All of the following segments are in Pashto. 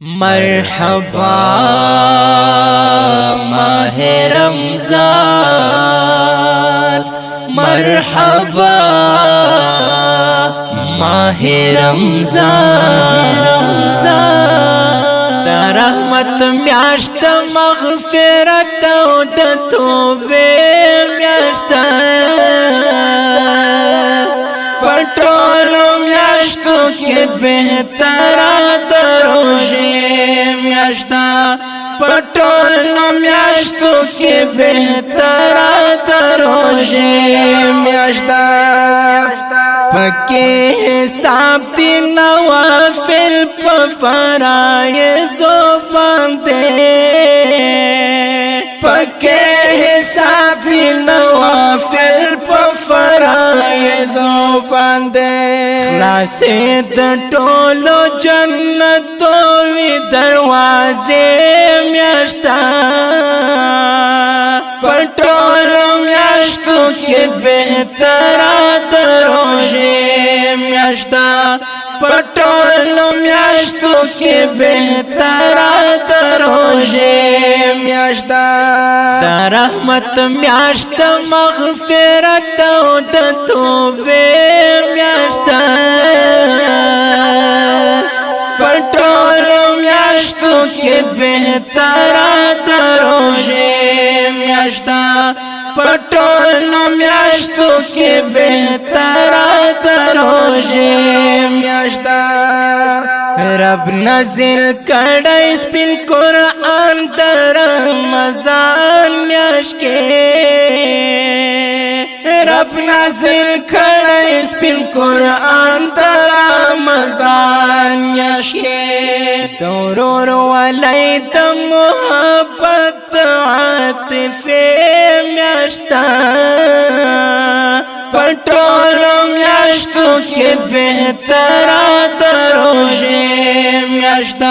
مرحبا ماہ رمضان، مرحبا ماہ رمضان، دا رحمت میاشت مغفرت او د توبې میاشت، پټولو میاشتو کې بهتره د روژې میاشت، پټولو میاشتو کې بهتره د روژې میاشت، پکې حساب دی نوافل په فرایضو باندې، پکې حساب دی نوافل په فرایضو باندې، خلاصې د ټولو جنتو وی دروازې میاشت، په ټولو میاشتو کې بهتره د روژې میاشت، په ټولو میاشتو کې بهتره د روژې میاشت، د رحمت میاشت مغفرت او د توبې میاشت، په ټولو میاشتو کې بهتره د روژې میاشت، په ټولو میاشتو کې بهتره د روژې میاشت، رب نازل کړی سپین قرآن د رمضان میاشت کې، رب نازل کړی سپین قرآن د رمضان میاشت کې، د ورور والی د محبت عاطفې میاشت، په ټولو میاشتو کې بهتره د روژې میاشت،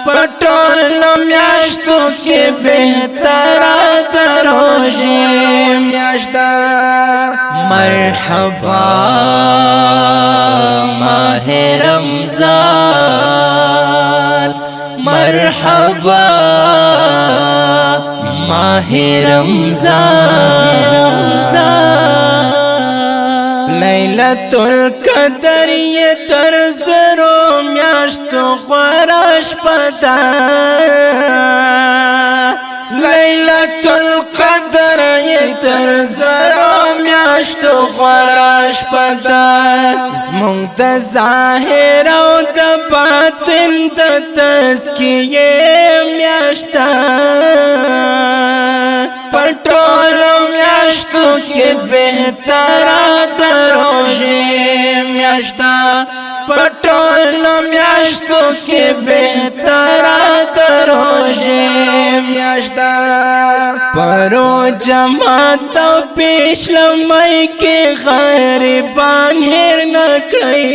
په ټولو میاشتو کې بهتره د روژې میاشت، مرحبا ماہ رمضان، مرحبا ماہ رمضان، لیلۃ القدر یہ تر زرو میاشتو غوره شپه ده، لیلۃ القدر یہ تر زرو میاشتو غوره شپه ده، زمونږ د ظاهر او د باطن د تزکیې میاشت، په ټولو میاشتو کې بهتره د روژې میاشت، په ټولو میاشتو کې بهتره د روژې میاشت، پرو جماعت او پیشلمۍ کې غریبان هیر نکړئ،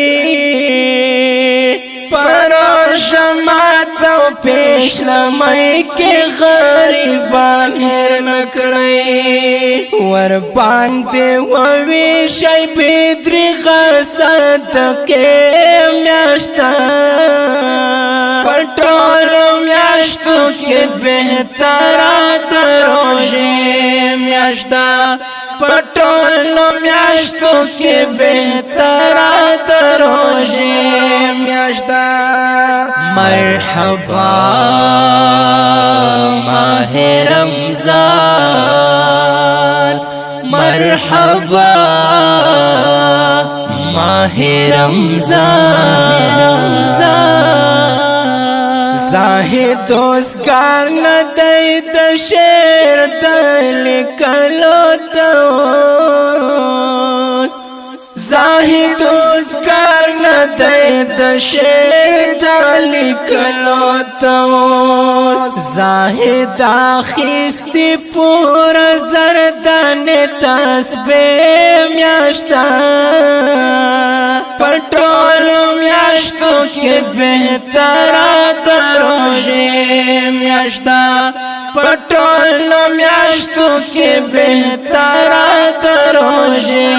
پرو جماعت او پیشلمۍ کې غریبان هیر نکړئ، ور باندې وویشئ بېدریغه صدقې میاشت، په ټولو میاشتو کې بهتره د روژې میاشت، په ټولو میاشتو کې بهتره د روژې میاشت، مرحبا ماہ رمضان، مرحبا ماہ رمضان، زاہد اوزگار ندی د شعر د لیکلو دوست، زاہد اوزگار ندی د شعر د لیکلو دوست، زاہد اخیستی پورا زردان تسبیح میاشت، په ټولو میاشتو کې بهتره د روژې میاشت، په ټولو میاشتو کې بهتره د روژې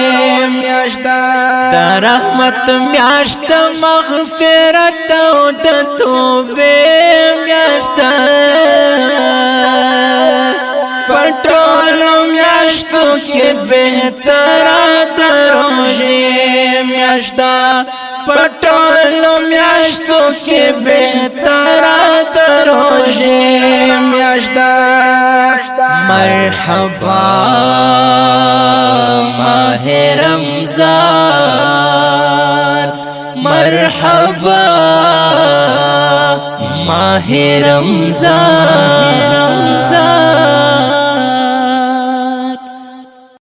میاشت، د رحمت میاشت مغفرت او د توبې کې بهتره د روژې میاشتا پټولو میاشتو کې بهتره د روژې میاشتا مرحبا ماہ رمضان مرحبا ماہ رمضان